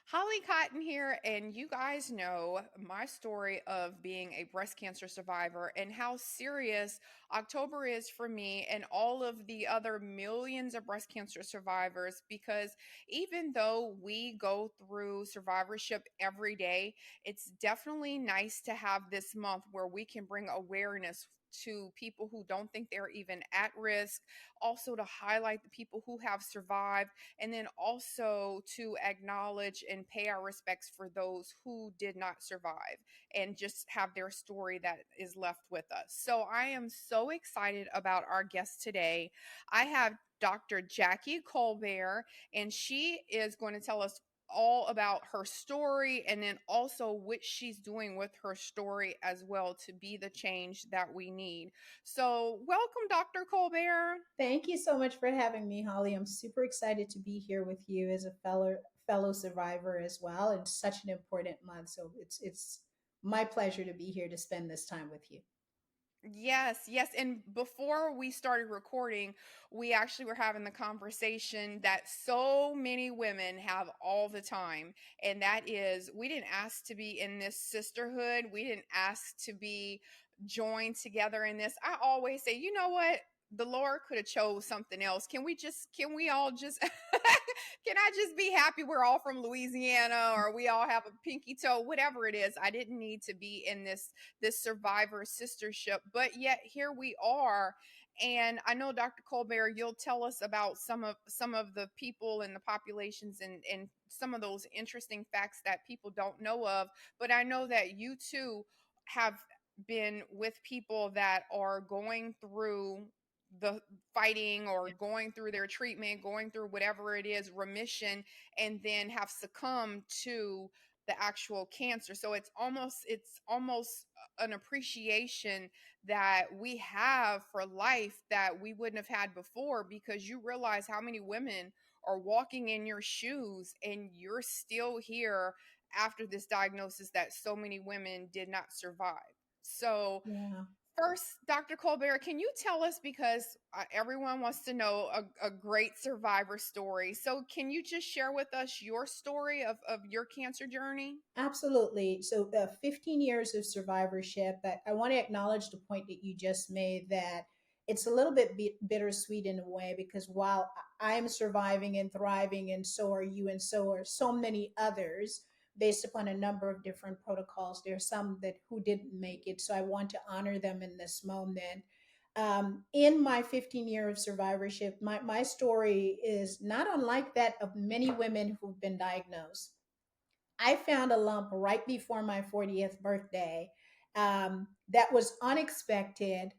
Holly Cotton here, and you guys know my story of being a breast cancer survivor and how serious October is for me and all of the other millions of breast cancer survivors. Because even though we go through survivorship every day, it's definitely nice to have this month where we can bring awareness to people who don't think they're even at risk, also to highlight the people who have survived, and then also to acknowledge and pay our respects for those who did not survive and just have their story that is left with us. So I am so excited about our guest today. I have Dr. Jacque Colbert, and she is going to tell us all about her story and then also what she's doing with her story as well to be the change that we need. So, welcome, Dr. Colbert. Thank you so much for having me, Holly. I'm super excited to be here with you as a fellow survivor as well. It's such an important month, so it's my pleasure to be here to spend this time with you. Yes, yes. And before we started recording, we actually were having the conversation that so many women have all the time. And that is, we didn't ask to be in this sisterhood. We didn't ask to be joined together in this. I always say, you know what? The Lord could have chose something else. Can we all just, can I just be happy we're all from Louisiana or we all have a pinky toe, whatever it is. I didn't need to be in this survivor sistership, but yet here we are. And I know, Dr. Colbert, you'll tell us about some of the people and the populations and some of those interesting facts that people don't know of. But I know that you too have been with people that are going through the fighting or going through their treatment, going through whatever it is, remission, and then have succumbed to the actual cancer. So it's almost an appreciation that we have for life that we wouldn't have had before, because you realize how many women are walking in your shoes and you're still here after this diagnosis that so many women did not survive. So Yeah. first, Dr. Colbert, can you tell us, because everyone wants to know a great survivor story. So can you just share with us your story of your cancer journey? Absolutely. So, 15 years of survivorship. I want to acknowledge the point that you just made that it's a little bit bittersweet in a way because while I'm surviving and thriving, and so are you, and so are so many others, based upon a number of different protocols, there are some that who didn't make it. So, I want to honor them in this moment. In my 15 year of survivorship, my story is not unlike that of many women who've been diagnosed. I found a lump right before my 40th birthday that was unexpected.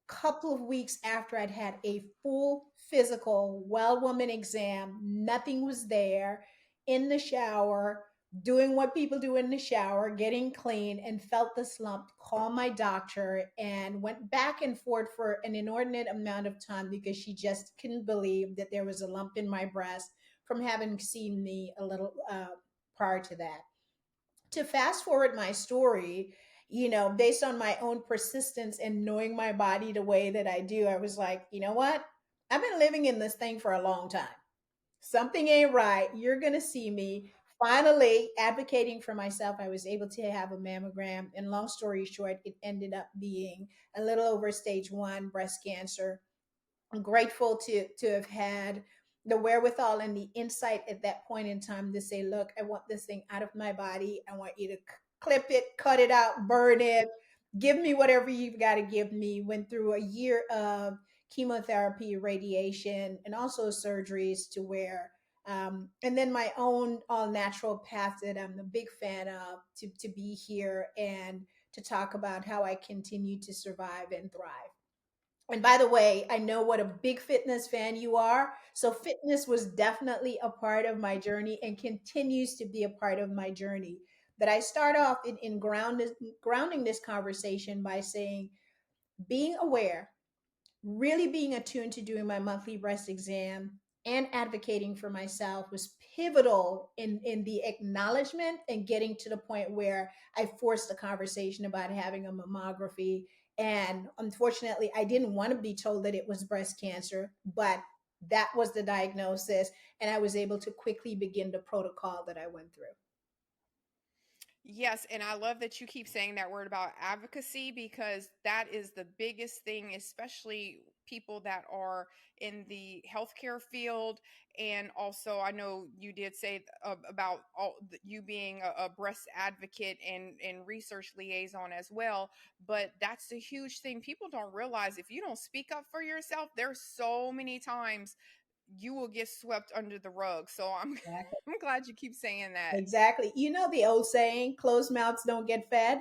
Couple of weeks after I'd had a full physical well woman exam, nothing was there. In the shower, doing what people do in the shower, getting clean, and felt this lump. Called my doctor and went back and forth for an inordinate amount of time because she just couldn't believe that there was a lump in my breast from having seen me a little prior to that. To fast forward my story, based on my own persistence and knowing my body the way that I do, I was like, you know what? I've been living in this thing for a long time. Something ain't right. You're going to see me. Finally, advocating for myself, I was able to have a mammogram. And long story short, it ended up being a little over stage 1 breast cancer. I'm grateful to have had the wherewithal and the insight at that point in time to say, look, I want this thing out of my body. I want you to clip it, cut it out, burn it, give me whatever you've got to give me. Went through a year of chemotherapy, radiation, and also surgeries to where and then my own all natural path that I'm a big fan of to be here and to talk about how I continue to survive and thrive. And by the way, I know what a big fitness fan you are. So, fitness was definitely a part of my journey and continues to be a part of my journey. But I start off grounding this conversation by saying being aware, really being attuned to doing my monthly breast exam and advocating for myself was pivotal in the acknowledgement and getting to the point where I forced the conversation about having a mammography. And unfortunately, I didn't want to be told that it was breast cancer, but That was the diagnosis, and I was able to quickly begin the protocol that I went through. Yes, and I love that you keep saying that word about advocacy because that is the biggest thing, especially people that are in the healthcare field. And also, I know you did say about you being a breast advocate and research liaison as well. But that's the huge thing. People don't realize if you don't speak up for yourself, there's so many times you will get swept under the rug. So I'm Exactly. I'm glad you keep saying that. Exactly. You know the old saying, closed mouths don't get fed?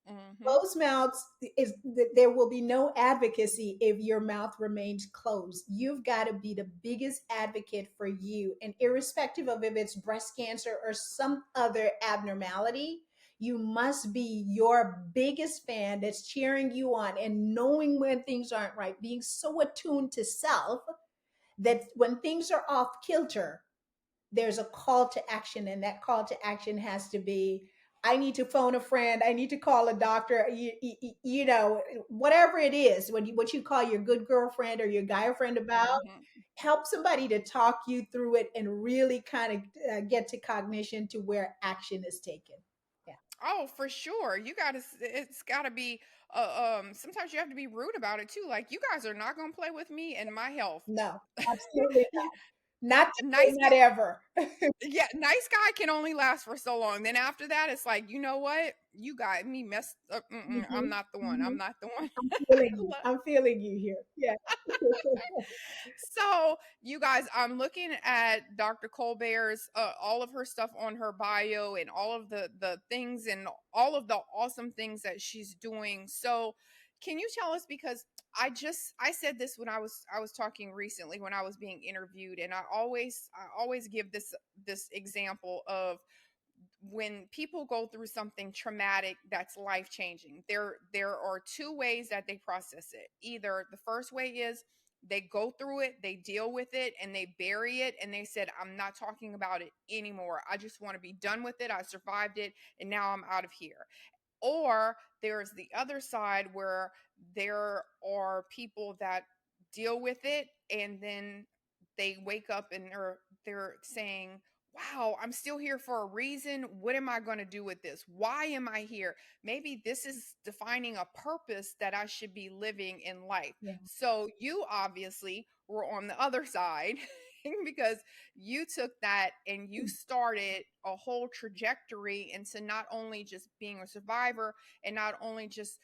Hmm. Closed mouths is there will be no advocacy if your mouth remains closed. You've got to be the biggest advocate for you, and irrespective of if it's breast cancer or some other abnormality, you must be your biggest fan that's cheering you on and knowing when things aren't right, being so attuned to self that when things are off kilter, there's a call to action, and that call to action has to be, I need to phone a friend, I need to call a doctor, you know, whatever it is, what you call your good girlfriend or your guy friend about, Hmm. help somebody to talk you through it and really kind of get to cognition to where action is taken. Yeah. Oh, for sure. You got to, it's got to be, sometimes you have to be rude about it too. Like, you guys are not going to play with me and my health. No, absolutely not. Not today, Nice not ever. yeah, nice guy can only last for so long. Then after that, it's like, you know what? You got me messed up. I'm Mhm, not the one. I'm mhm. not the one. I'm feeling you. I'm feeling you here. Yeah. So, you guys, I'm looking at Dr. Colbert's all of her stuff on her bio and all of the things and all of the awesome things that she's doing. So, can you tell us because I said this when I was talking recently when I was being interviewed and I always give this example of when people go through something traumatic that's life changing, there are two ways that they process it. Either the first way is they go through it, they deal with it, and they bury it, and they said, I'm not talking about it anymore. I just want to be done with it. I survived it, and now I'm out of here. Or there's the other side where there are people that deal with it and then they wake up and they're saying, wow, I'm still here for a reason. What am I going to do with this? Why am I here? Maybe this is defining a purpose that I should be living in life. Yeah. So you obviously were on the other side because you took that and you started a whole trajectory into not only just being a survivor and not only just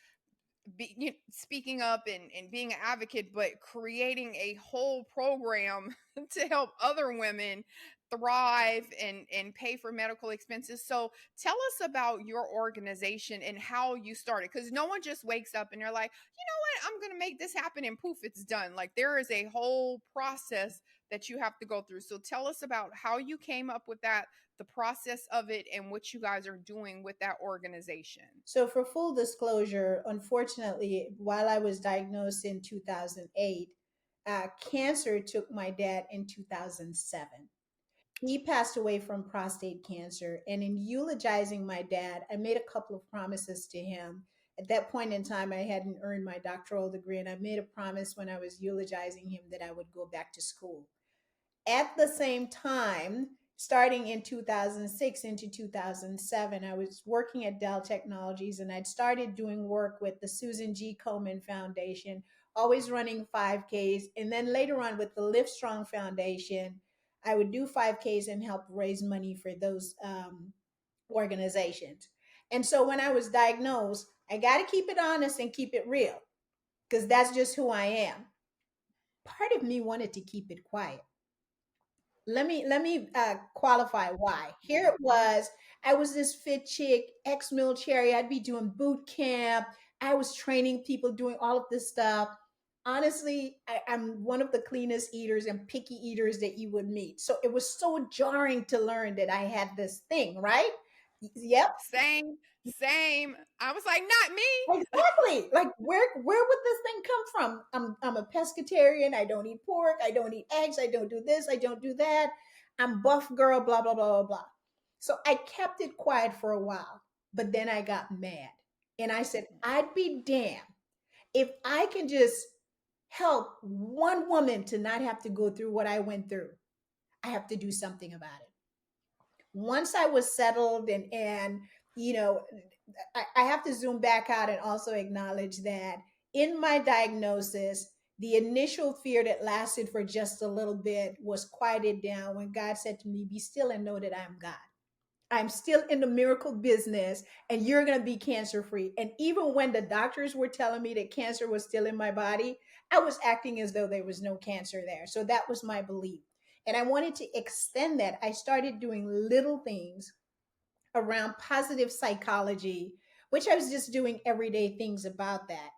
speaking up and being an advocate, but creating a whole program to help other women thrive and pay for medical expenses. So tell us about your organization and how you started, because no one just wakes up and they're like, you know what, I'm going to make this happen and poof, it's done. Like, there is a whole process that you have to go through. So tell us about how you came up with that, the process of it, and what you guys are doing with that organization. So, for full disclosure, unfortunately, while I was diagnosed in 2008, cancer took my dad in 2007. He passed away from prostate cancer. And in eulogizing my dad, I made a couple of promises to him. At that point in time, I hadn't earned my doctoral degree, and I made a promise when I was eulogizing him that I would go back to school. At the same time, starting in 2006 into 2007, I was working at Dell Technologies, and I'd started doing work with the Susan G. Komen Foundation, always running 5Ks. And then later on with the Livestrong Foundation, I would do 5Ks and help raise money for those organizations. And so when I was diagnosed, I got to keep it honest and keep it real because that's just who I am. Part of me wanted to keep it quiet. Let me qualify why. Here it Mhm. was. I was this fit chick, ex-military. I'd be doing boot camp. I was training people, doing all of this stuff. Honestly, I'm one of the cleanest eaters and picky eaters that you would meet. So it was so jarring to learn that I had this thing, right? Yep. Same, same. I was like, not me. Exactly. Like where would this thing come from? I'm a pescatarian. I don't eat pork. I don't eat eggs. I don't do this. I don't do that. I'm buff girl. Blah blah blah blah blah. So I kept it quiet for a while, but then I got mad, and I said, I'd be damned if I can just help one woman to not have to go through what I went through, I have to do something about it. Once I was settled and you know, I have to zoom back out and also acknowledge that in my diagnosis, the initial fear that lasted for just a little bit was quieted down when God said to me, "Be still and know that I am God. I'm still in the miracle business and you're going to be cancer free." And even when the doctors were telling me that cancer was still in my body, I was acting as though there was no cancer there. So that was my belief. And I wanted to extend that. I started doing little things around positive psychology, which I was just doing everyday things about that.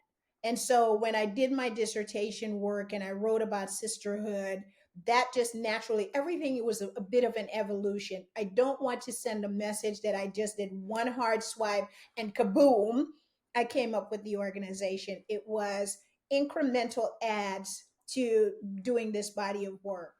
And so when I did my dissertation work and I wrote about sisterhood, that just naturally, everything, it was a bit of an evolution. I don't want to send a message that I just did one hard swipe and kaboom, I came up with the organization. It was incremental adds to doing this body of work.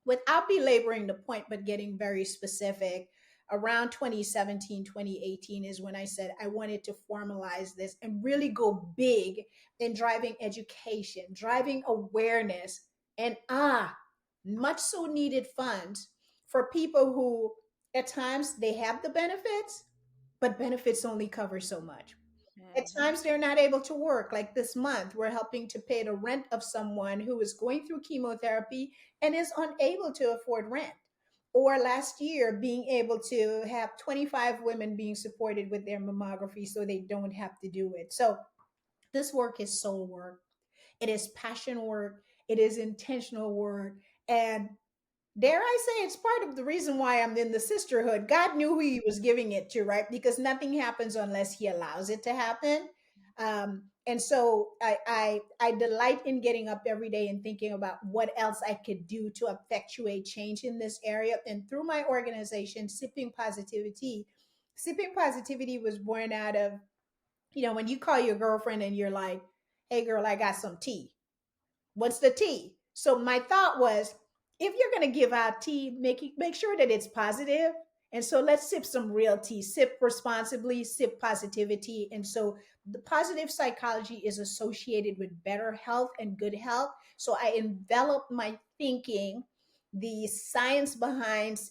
Without belaboring the point, but getting very specific, around 2017, 2018 is when I said I wanted to formalize this and really go big in driving education, driving awareness, and much so needed funds for people who at times they have the benefits, but benefits only cover so much. At Hmm. times they're not able to work. Like this month, we're helping to pay the rent of someone who is going through chemotherapy and is unable to afford rent. Or last year, being able to have 25 women being supported with their mammography so they don't have to do it. So this work is soul work. It is passion work. It is intentional work. And dare I say, it's part of the reason why I'm in the sisterhood. God knew who he was giving it to, right? Because nothing happens unless he allows it to happen. And so I delight in getting up every day and thinking about what else I could do to effectuate change in this area. And through my organization, Sipping Positivity was born out of, when you call your girlfriend and you're like, "Hey girl, I got some tea. What's the tea?" So my thought was, if you're going to give out tea, make sure that it's positive. And so let's sip some real tea. Sip responsibly, sip positivity. And so the positive psychology is associated with better health and good health. So I enveloped my thinking, the science behind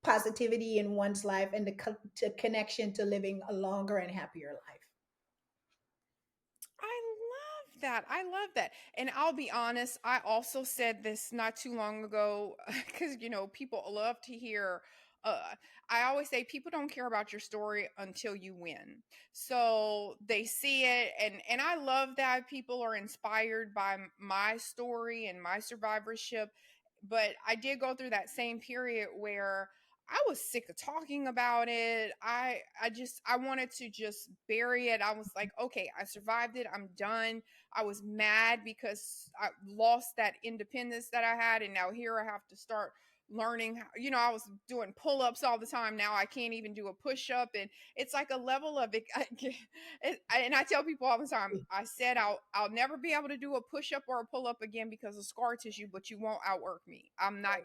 positivity in one's life, and the connection to living a longer and happier life. I love that. I love that. And I'll be honest, I also said this not too long ago because, people love to hear. Uh, I always say people don't care about your story until you win. So they see it, and I love that people are inspired by my story and my survivorship. But I did go through that same period where I was sick of talking about it. I wanted to just bury it. I was like, okay, I survived it. I'm done. I was mad because I lost that independence that I had, and now here I have to start learning how, I was doing pull-ups all the time. Now I can't even do a push-up, and it's like a level of it, and I tell people all the time, I said I'll never be able to do a push-up or a pull-up again because of scar tissue, but you won't outwork me. I'm not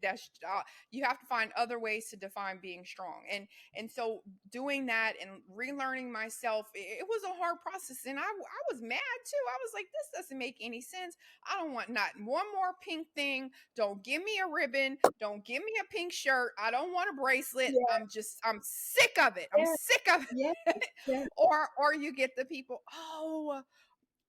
that's you have to find other ways to define being strong, and so doing that and relearning myself, it was a hard process, and I was mad too. I was like, this doesn't make any sense. I don't want not one more pink thing. Don't give me a ribbon. Don't give me a pink shirt. I don't want a bracelet. Yeah, I'm sick of it. I'm yeah, sick of yeah, it. yeah. Or you get the people, oh,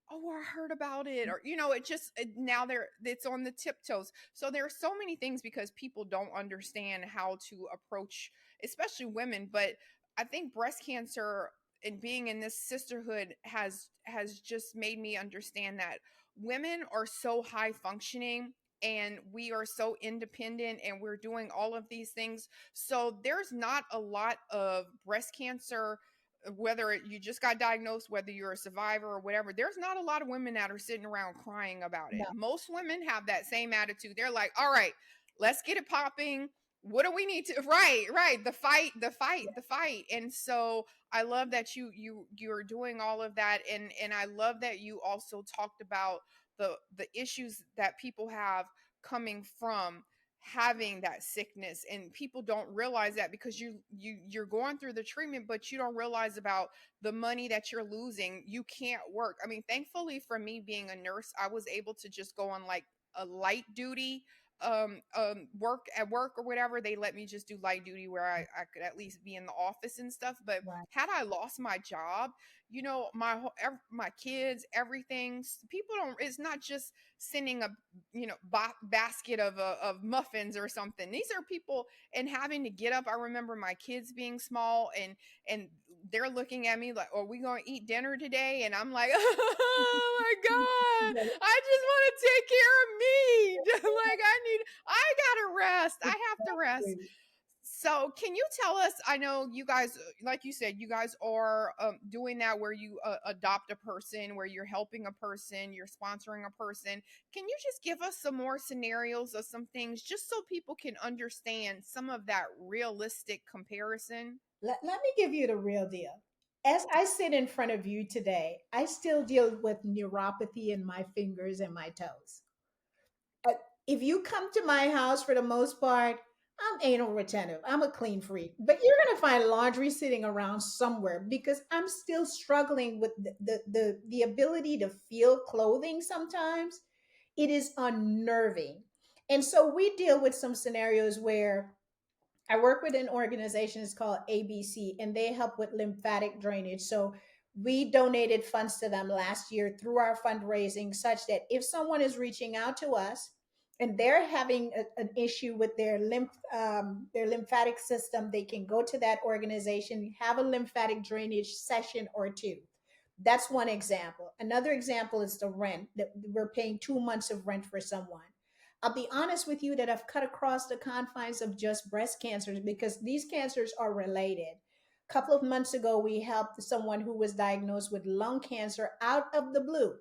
I heard about it, or it just now it's on the tiptoes. So there are so many things because people don't understand how to approach, especially women. But I think breast cancer and being in this sisterhood has just made me understand that women are so high functioning and we are so independent and we're doing all of these things. So there's not a lot of breast cancer, whether you just got diagnosed, whether you're a survivor or whatever. There's not a lot of women that are sitting around crying about it. No, Most women have that same attitude. They're like, all right, let's get it popping. What do we need to, right, the fight, the fight, the fight. And so I love that you're doing all of that. And I love that you also talked about the issues that people have coming from having that sickness, and people don't realize that because you're going through the treatment, but you don't realize about the money that you're losing. You can't work. I mean, thankfully for me being a nurse, I was able to just go on like a light duty work at work or whatever. They let me just do light duty where I could at least be in the office and stuff. But Right. had I lost my job, my kids, everything, people don't, it's not just sending a basket of muffins or something. These are people, and having to get up. I remember my kids being small, and they're looking at me like, are we going to eat dinner today? And I'm like, oh my god, I just want to take care of me. Like, I gotta rest. I have to rest. Exactly. So, can you tell us? I know you guys, like you said, you guys are doing that where you adopt a person, where you're helping a person, you're sponsoring a person. Can you just give us some more scenarios of some things just so people can understand some of that realistic comparison? Let me give you the real deal. As I sit in front of you today, I still deal with neuropathy in my fingers and my toes. Uh, If you come to my house, for the most part, I'm anal retentive. I'm a clean freak. But you're going to find laundry sitting around somewhere because I'm still struggling with the ability to feel clothing sometimes. It is unnerving. And so we deal with some scenarios where I work with an organization, it's called ABC, and they help with lymphatic drainage. So we donated funds to them last year through our fundraising, such that if someone is reaching out to us and they're having an issue with their lymphatic system, they can go to that organization, have a lymphatic drainage session or two. That's one example. Another example is the rent that we're paying 2 months of rent for someone. I'll be honest with you that I've cut across the confines of just breast cancers because these cancers are related. A couple of months ago, we helped someone who was diagnosed with lung cancer out of the blue,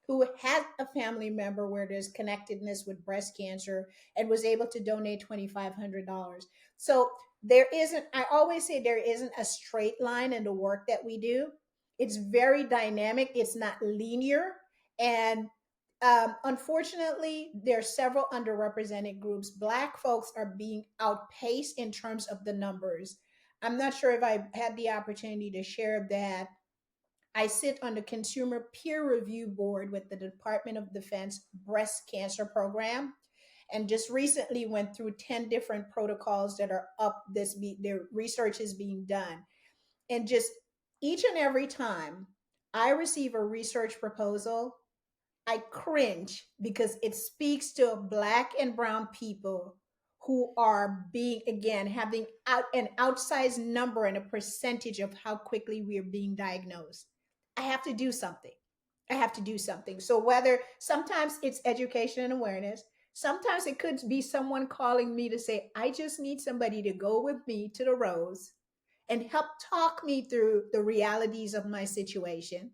who had a family member where there's connectedness with breast cancer and was able to donate $2,500. So there isn't, I always say there isn't a straight line in the work that we do. It's very dynamic, it's not linear. And unfortunately, there are several underrepresented groups. Black folks are being outpaced in terms of the numbers. I'm not sure if I had the opportunity to share that I sit on the Consumer Peer Review Board with the Department of Defense Breast Cancer Program, and just recently went through 10 different protocols that are up. Their research is being done, and just each and every time I receive a research proposal, I cringe because it speaks to black and brown people who are being, again, having an outsized number and a percentage of how quickly we are being diagnosed. I have to do something. I have to do something. So whether sometimes it's education and awareness, sometimes it could be someone calling me to say, I just need somebody to go with me to the Rose and help talk me through the realities of my situation.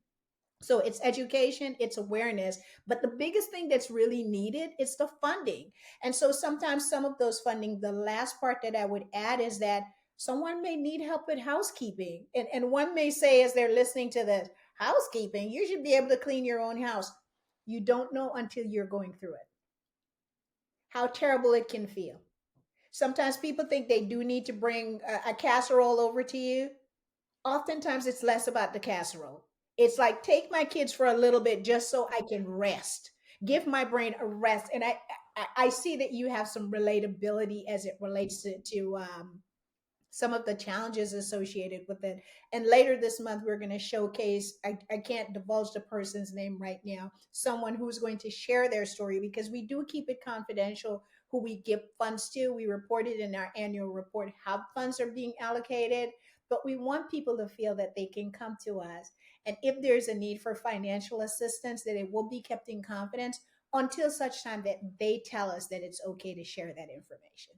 So it's education, it's awareness, but the biggest thing that's really needed is the funding. And so sometimes some of those funding, the last part that I would add is that someone may need help with housekeeping. And one may say, as they're listening to this, housekeeping, you should be able to clean your own house. You don't know until you're going through it, how terrible it can feel. Sometimes people think they do need to bring a casserole over to you. Oftentimes it's less about the casserole. It's like, take my kids for a little bit just so I can rest. Give my brain a rest. And I see that you have some relatability as it relates to some of the challenges associated with it. And later this month, we're going to showcase, I can't divulge the person's name right now, someone who's going to share their story because we do keep it confidential who we give funds to. We report it in our annual report how funds are being allocated, but we want people to feel that they can come to us. And if there's a need for financial assistance, that it will be kept in confidence until such time that they tell us that it's okay to share that information.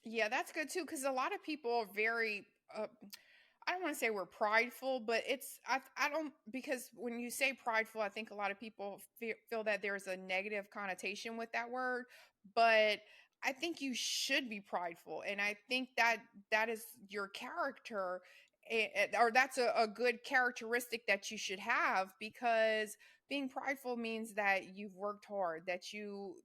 Yeah, that's good too, because a lot of people are very I don't want to say we're prideful, but I don't, because when you say prideful, I think a lot of people feel that there's a negative connotation with that word, but I think you should be prideful, and I think that that is your character, or that's a good characteristic that you should have, because Being prideful means that you've worked hard, that you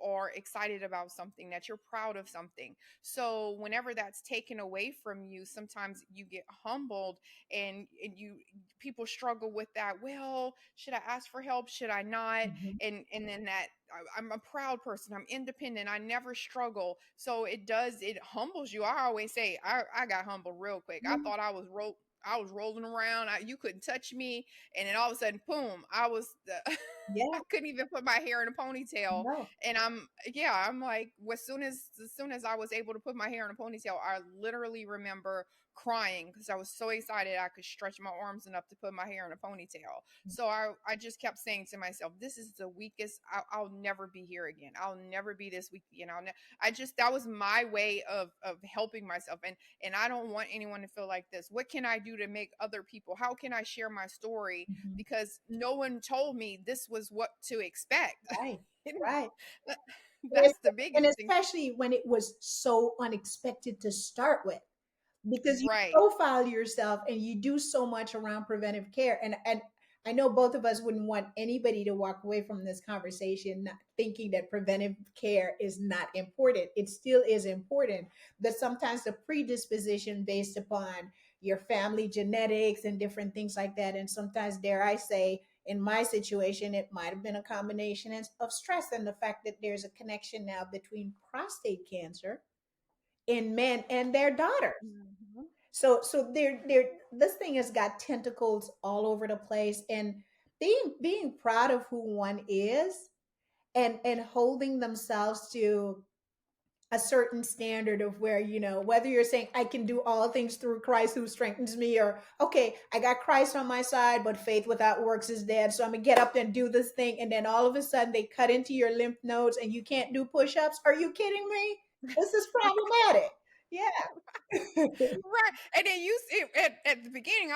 are excited about something, that you're proud of something. So whenever that's taken away from you, sometimes you get humbled, and you people struggle with that. Well, should I ask for help? Should I not? Mhm. And then that I'm a proud person. I'm independent. I never struggle. So it humbles you. I always say I got humbled real quick. I Yeah. thought I was rolling around. You couldn't touch me, and then all of a sudden, boom! I was the Yeah. I couldn't even put my hair in a ponytail, No. and I'm like, as soon as I was able to put my hair in a ponytail, I literally remember crying because I was so excited I could stretch my arms enough to put my hair in a ponytail. So I just kept saying to myself, this is the weakest. I'll never be here again. I'll never be this weak again. I just that was my way of helping myself, and I don't want anyone to feel like this. What can I do to make other people? How can I share my story? Mhm. Because no one told me this was what to expect. Right. Right. And That's the and biggest thing. especially when it was so unexpected to start with, because you Right. profile yourself and you do so much around preventive care. And I know both of us wouldn't want anybody to walk away from this conversation not thinking that preventive care is not important. It still is important, but sometimes the predisposition based upon your family genetics and different things like that, and sometimes, dare I say, in my situation, it might have been a combination of stress and the fact that there's a connection now between prostate cancer in men and their daughters. Mhm. So they're this thing has got tentacles all over the place, and being proud of who one is, and holding themselves to a certain standard of where, whether you're saying I can do all things through Christ who strengthens me, or okay, I got Christ on my side, but faith without works is dead, so I'm gonna get up and do this thing, and then all of a sudden they cut into your lymph nodes and you can't do push-ups. Are you kidding me? This is problematic. Yeah. Right. And then at the beginning,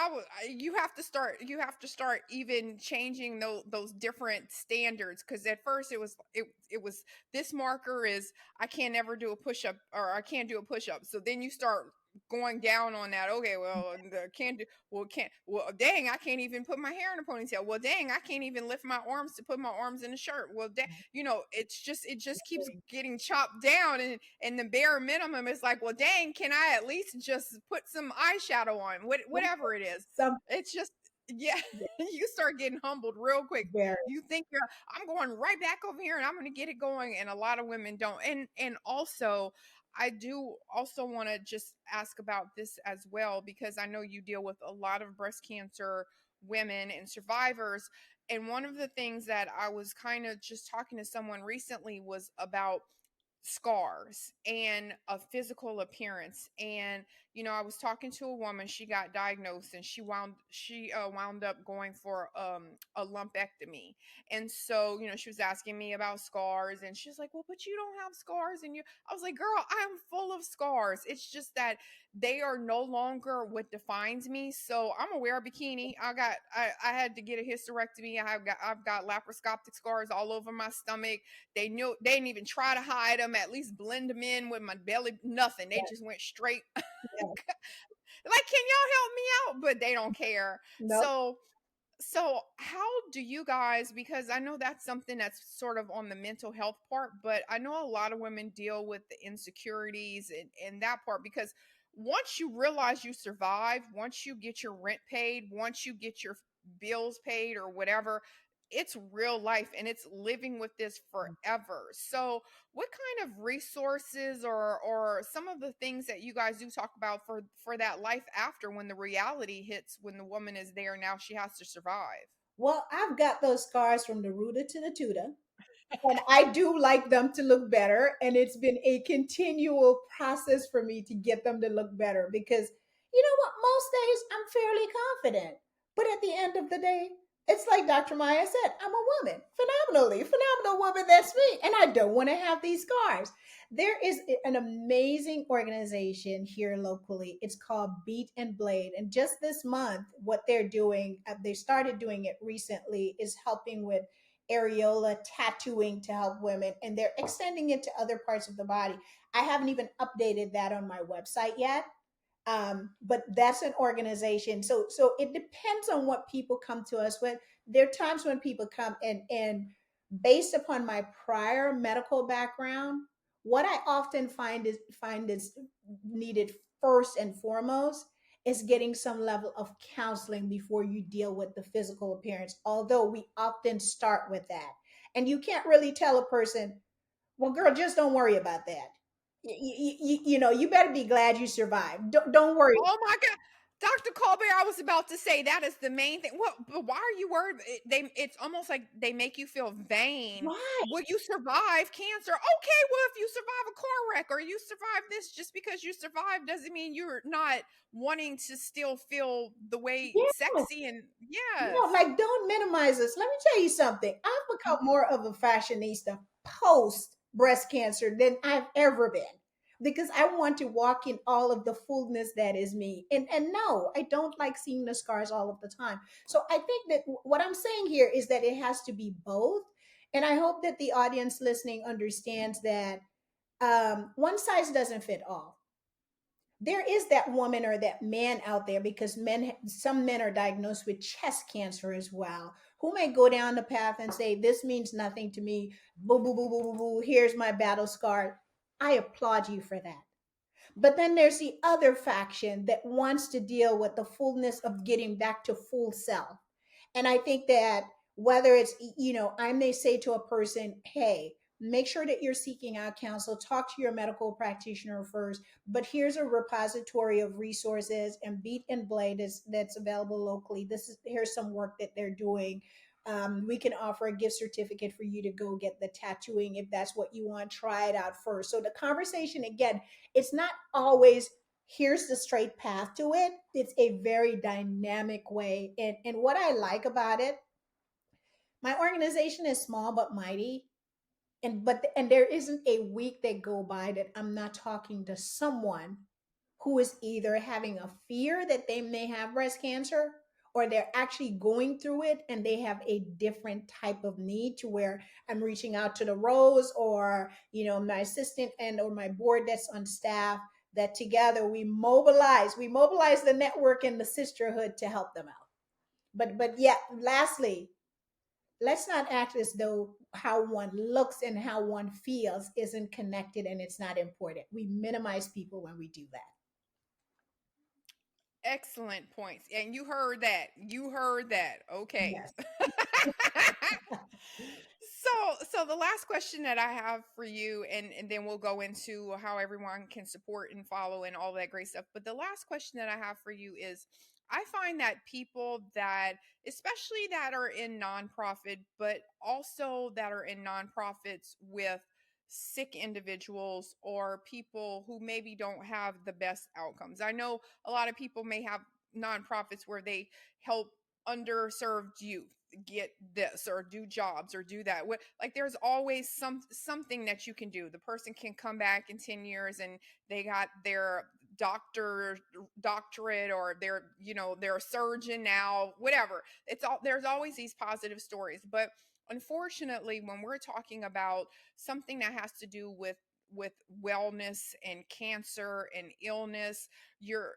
you have to start even changing those different standards. Cause at first it was this marker is I can't ever do a push up, or I can't do a push up. So then you start going down on that. Okay, well, can't do, can't, well, dang, I can't even put my hair in a ponytail. Well, dang, I can't even lift my arms to put my arms in a shirt. Well, it just keeps getting chopped down, and the bare minimum is like, well, dang, can I at least just put some eyeshadow on? Whatever it is. Some It's just yeah, you start getting humbled real quick. very. You think I'm going right back over here and I'm going to get it going, and a lot of women don't. And also, I do also want to just ask about this as well, because I know you deal with a lot of breast cancer women and survivors. And one of the things that I was kind of just talking to someone recently was about scars and a physical appearance. And I was talking to a woman. She got diagnosed, and she wound up going for a lumpectomy. And so she was asking me about scars, and she's like, well, but you don't have scars. And you I was like, girl, I'm full of scars. It's just that they are no longer what defines me. So I'm gonna wear a bikini. I had to get a hysterectomy. I've got laparoscopic scars all over my stomach. They didn't even try to hide them, at least blend them in with my belly. Nothing. They just went straight. Yeah. Like, can y'all help me out? But they don't care. Nope. So how do you guys, because I know that's something that's sort of on the mental health part, but I know a lot of women deal with the insecurities and that part, because once you realize you survive, once you get your rent paid, once you get your bills paid or whatever, it's real life and it's living with this forever. So what kind of resources or some of the things that you guys do talk about for that life after, when the reality hits, when the woman is there, now she has to survive? Well, I've got those scars from the rooter to the tutor, and I do like them to look better. And it's been a continual process for me to get them to look better, because you know what? Most days I'm fairly confident. But at the end of the day, it's like Dr. Maya said, I'm a woman, phenomenal woman. That's me. And I don't want to have these scars. There is an amazing organization here locally. It's called Beat and Blade. And just this month, what they're doing, they started doing it recently, is helping with areola tattooing to help women, and they're extending it to other parts of the body. I haven't even updated that on my website yet, but that's an organization. So it depends on what people come to us with. there are times when people come and based upon my prior medical background, what I often find is needed first and foremost is getting some level of counseling before you deal with the physical appearance. Although we often start with that, and you can't really tell a person, "Well, girl, just don't worry about that." You better be glad you survived. Don't worry. Oh my god. Dr. Colbert, I was about to say that is the main thing. What but why are you worried? It's almost like they make you feel vain. Why? Will you survive cancer? Okay, well, if you survive a car wreck or you survive this, just because you survive doesn't mean you're not wanting to still feel the way Yeah. sexy and yes. Like, don't minimize this. Let me tell you something. I've become more of a fashionista post breast cancer than I've ever been because I want to walk in all of the fullness that is me. And no, I don't like seeing the scars all of the time. So I think that what I'm saying here is that it has to be both. And I hope that the audience listening understands that one size doesn't fit all. There is that woman or that man out there, because some men are diagnosed with chest cancer as well, who may go down the path and say, this means nothing to me, boo boo boo boo boo boo, here's my battle scar. I applaud you for that. But then there's the other faction that wants to deal with the fullness of getting back to full self. And I think that whether it's, I may say to a person, hey, make sure that you're seeking out counsel, talk to your medical practitioner first. But here's a repository of resources, and Beat and Blade that's available locally. Here's some work that they're doing. We can offer a gift certificate for you to go get the tattooing if that's what you want. Try it out first. So the conversation, again, it's not always here's the straight path to it. It's a very dynamic way. And what I like about it, my organization is small but mighty. And there isn't a week that go by that I'm not talking to someone who is either having a fear that they may have breast cancer, or they're actually going through it and they have a different type of need, to where I'm reaching out to the Rose, or my assistant and or my board that's on staff, that together we mobilize the network and the sisterhood to help them out. But yeah, lastly, let's not act as though how one looks and how one feels isn't connected and it's not important. We minimize people when we do that. Excellent points. And you heard that. You heard that. Okay. Yes. So the last question that I have for you, and then we'll go into how everyone can support and follow and all that great stuff. But the last question that I have for you is, I find that people that, especially that are in nonprofit, but also that are in nonprofits with sick individuals or people who maybe don't have the best outcomes. I know a lot of people may have nonprofits where they help underserved youth get this or do jobs or do that. Like there's always something that you can do. The person can come back in 10 years and they got their doctorate, or they're a surgeon now, whatever. It's all, there's always these positive stories. But unfortunately, when we're talking about something that has to do with wellness and cancer and illness, you're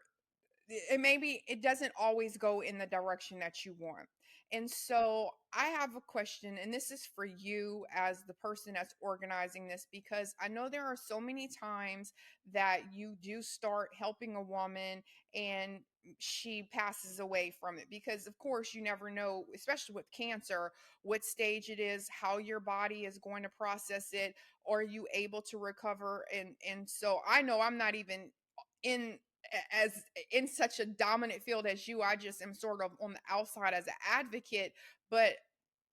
it maybe it doesn't always go in the direction that you want. And so I have a question, and this is for you as the person that's organizing this, because I know there are so many times that you do start helping a woman and she passes away from it, because of course you never know, especially with cancer, what stage it is, how your body is going to process it. Are you able to recover? And so I know I'm not even in as in such a dominant field as you. I just am sort of on the outside as an advocate. But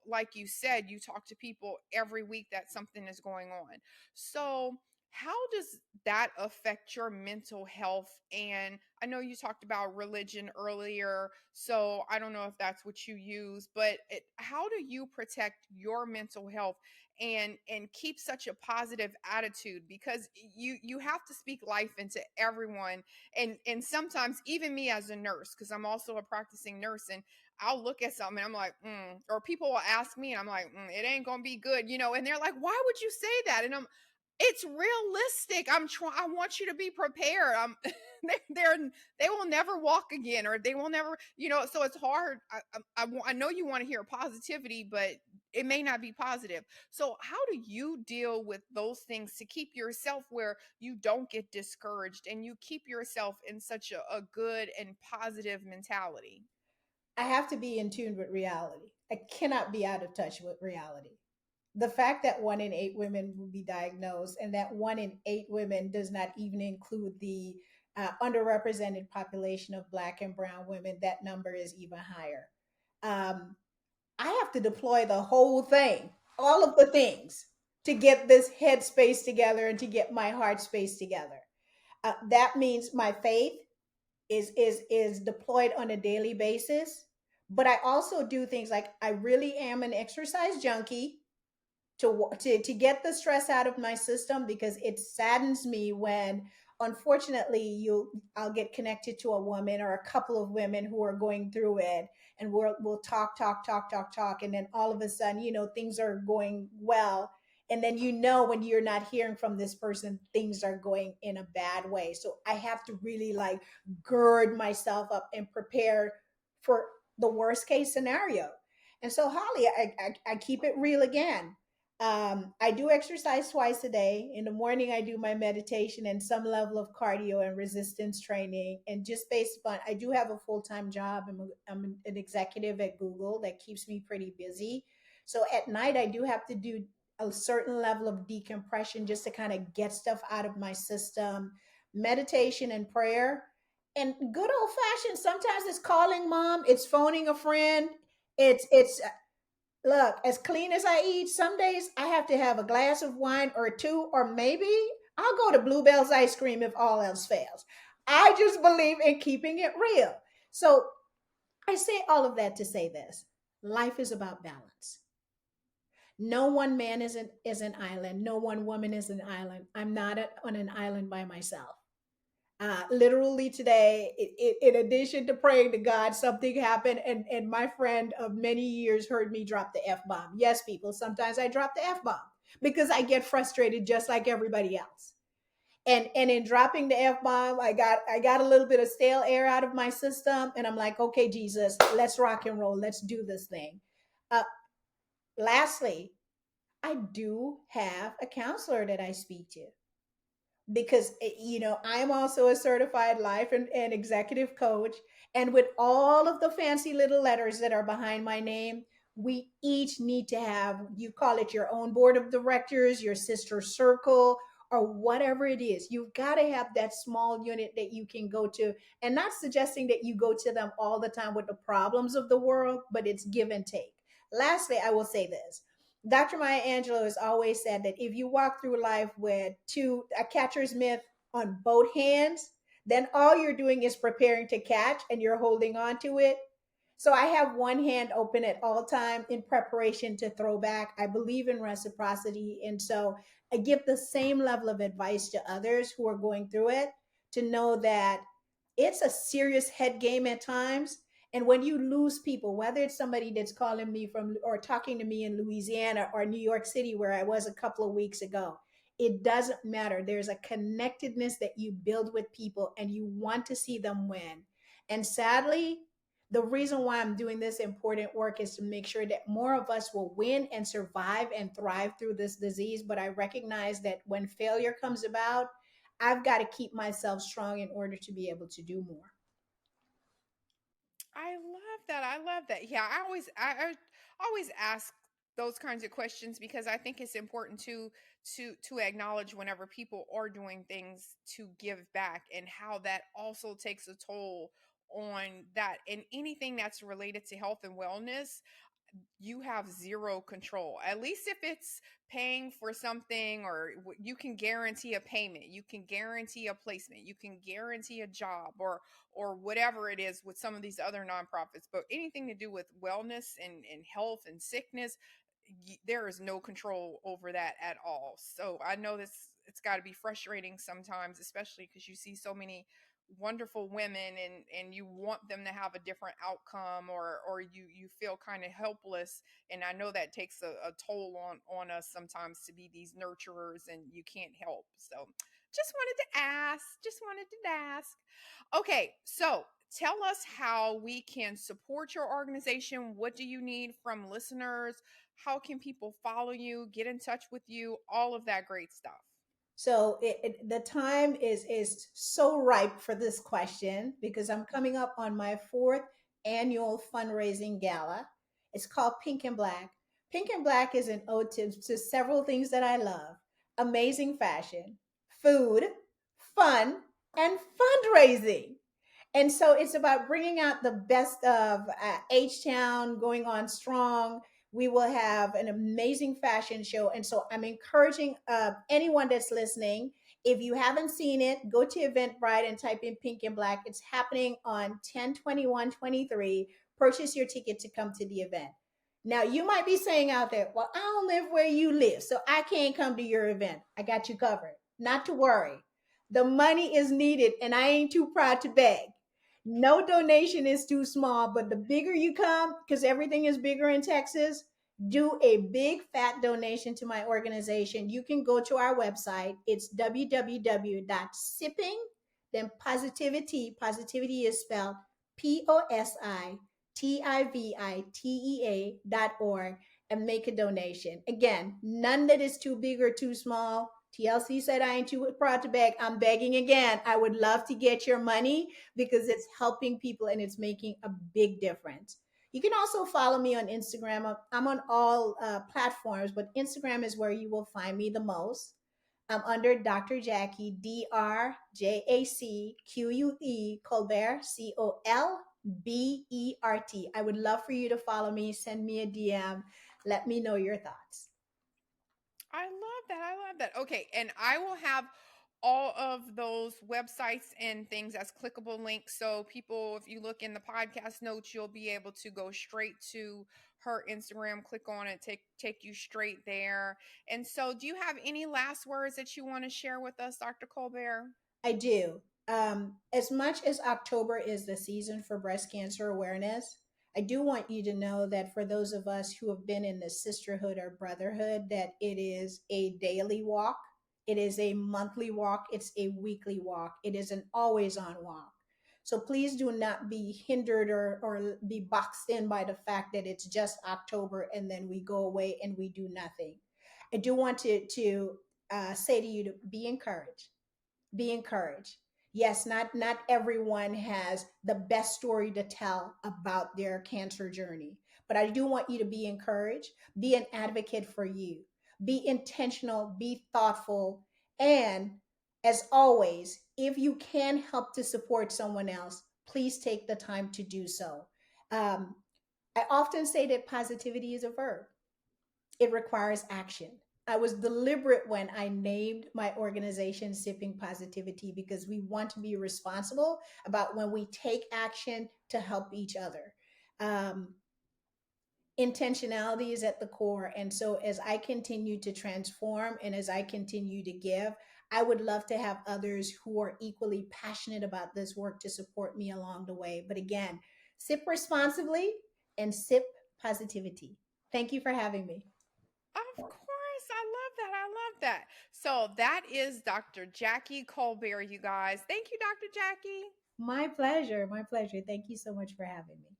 like you said, you talk to people every week that something is going on. So how does that affect your mental health? And I know you talked about religion earlier, so I don't know if that's what you use, but how do you protect your mental health and keep such a positive attitude? Because you have to speak life into everyone. And sometimes even me as a nurse, because I'm also a practicing nurse, and I'll look at something and I'm like, or people will ask me and I'm like, it ain't gonna be good, and they're like, why would you say that? And It's realistic. I want you to be prepared. They're they will never walk again, or they will never, so it's hard. I know you want to hear positivity, but it may not be positive. So how do you deal with those things to keep yourself where you don't get discouraged and you keep yourself in such a good and positive mentality? I have to be in tune with reality. I cannot be out of touch with reality. The fact that 1 in 8 women will be diagnosed, and that 1 in 8 women does not even include the underrepresented population of Black and Brown women, that number is even higher. Um, I have to deploy the whole thing, all of the things, to get this head space together and to get my heart space together. That means my faith is deployed on a daily basis. But I also do things like I really am an exercise junkie to get the stress out of my system, because it saddens me when, unfortunately, I'll get connected to a woman or a couple of women who are going through it, and we'll talk, and then all of a sudden, things are going well, and then, when you're not hearing from this person, things are going in a bad way. So I have to really like gird myself up and prepare for the worst case scenario. And so, Holly, I keep it real again. I do exercise twice a day. In the morning, I do my meditation and some level of cardio and resistance training. And just based upon, I do have a full time job. I'm an executive at Google that keeps me pretty busy. So at night, I do have to do a certain level of decompression just to kind of get stuff out of my system, meditation and prayer. And good old fashioned, sometimes it's calling mom, it's phoning a friend, it's look, as clean as I eat, some days I have to have a glass of wine or two, or maybe I'll go to Bluebell's ice cream if all else fails. I just believe in keeping it real. So I say all of that to say this: life is about balance. No one man is an island. No one woman is an island. I'm not on an island by myself. Literally today, in addition to praying to God, something happened, and my friend of many years heard me drop the F bomb. Yes, people, sometimes I drop the F bomb because I get frustrated just like everybody else. And in dropping the F bomb, I got a little bit of stale air out of my system, and I'm like, okay, Jesus, let's rock and roll, let's do this thing. Uh, Lastly, I do have a counselor that I speak to, because I'm also a certified life and executive coach, and with all of the fancy little letters that are behind my name, we each need to have, you call it your own board of directors, your sister circle, or whatever it is. You've got to have that small unit that you can go to, and not suggesting that you go to them all the time with the problems of the world, but it's give and take. Lastly, I will say this: Dr. Maya Angelou has always said that if you walk through life with a catcher's mitt on both hands, then all you're doing is preparing to catch and you're holding on to it. So I have one hand open at all time in preparation to throw back. I believe in reciprocity. And so I give the same level of advice to others who are going through it, to know that it's a serious head game at times. And when you lose people, whether it's somebody that's calling me from or talking to me in Louisiana or New York City, where I was a couple of weeks ago, it doesn't matter. There's a connectedness that you build with people and you want to see them win. And sadly, the reason why I'm doing this important work is to make sure that more of us will win and survive and thrive through this disease. But I recognize that when failure comes about, I've got to keep myself strong in order to be able to do more. I love that. I love that. Yeah, I always ask those kinds of questions because I think it's important to acknowledge whenever people are doing things to give back, and how that also takes a toll on that, and anything that's related to health and wellness. You have zero control. At least if it's paying for something, or you can guarantee a payment, you can guarantee a placement, you can guarantee a job, or whatever it is with some of these other nonprofits. But anything to do with wellness and health and sickness, there is no control over that at all. So I know this, it's got to be frustrating sometimes, especially because you see so many wonderful women, and you want them to have a different outcome, or you feel kind of helpless. And I know that takes a toll on us sometimes to be these nurturers, and you can't help. So just wanted to ask. Okay, so tell us how we can support your organization. What do you need from listeners? How can people follow you, get in touch with you, all of that great stuff? So the time is so ripe for this question because I'm coming up on my fourth annual fundraising gala. It's called Pink and Black. Pink and Black is an ode to several things that I love: amazing fashion, food, fun, and fundraising. And so it's about bringing out the best of H Town, going on strong. We will have an amazing fashion show. And so I'm encouraging anyone that's listening, if you haven't seen it, go to Eventbrite and type in Pink and Black. It's happening on 10/21/23. Purchase your ticket to come to the event. Now, you might be saying out there, well, I don't live where you live, so I can't come to your event. I got you covered. Not to worry. The money is needed, and I ain't too proud to beg. No donation is too small, but the bigger you come, because everything is bigger in Texas, do a big fat donation to my organization. You can go to our website. It's www.sipping, then positivity. Positivity is spelled PositviTEA.org, and make a donation. Again, none that is too big or too small. TLC said I ain't too proud to beg. I'm begging again. I would love to get your money because it's helping people and it's making a big difference. You can also follow me on Instagram. I'm on all platforms, but Instagram is where you will find me the most. I'm under Dr. Jacque, DrJacque Colbert, Colbert. I would love for you to follow me, send me a DM, let me know your thoughts. I love that. I love that. Okay, and I will have all of those websites and things as clickable links. So people, if you look in the podcast notes, you'll be able to go straight to her Instagram, click on it, take you straight there. And so, do you have any last words that you want to share with us, Dr. Colbert? I do. As much as October is the season for breast cancer awareness, I do want you to know that for those of us who have been in the sisterhood or brotherhood, that it is a daily walk, it is a monthly walk, it's a weekly walk, it is an always on walk. So please do not be hindered or be boxed in by the fact that it's just October and then we go away and we do nothing. I do want to say to you to be encouraged, be encouraged. Yes, not everyone has the best story to tell about their cancer journey, but I do want you to be encouraged, be an advocate for you, be intentional, be thoughtful, and as always, if you can help to support someone else, please take the time to do so. um, I often say that positivity is a verb, it requires action. I was deliberate when I named my organization Sipping Positivity because we want to be responsible about when we take action to help each other. Um, Intentionality is at the core. And so, as I continue to transform and as I continue to give, I would love to have others who are equally passionate about this work to support me along the way. But again, sip responsibly and sip positivity. Thank you for having me. Of course. I love that. I love that. So that is Dr. Jacque Colbert, you guys. Thank you, Dr. Jacque. My pleasure. My pleasure. Thank you so much for having me.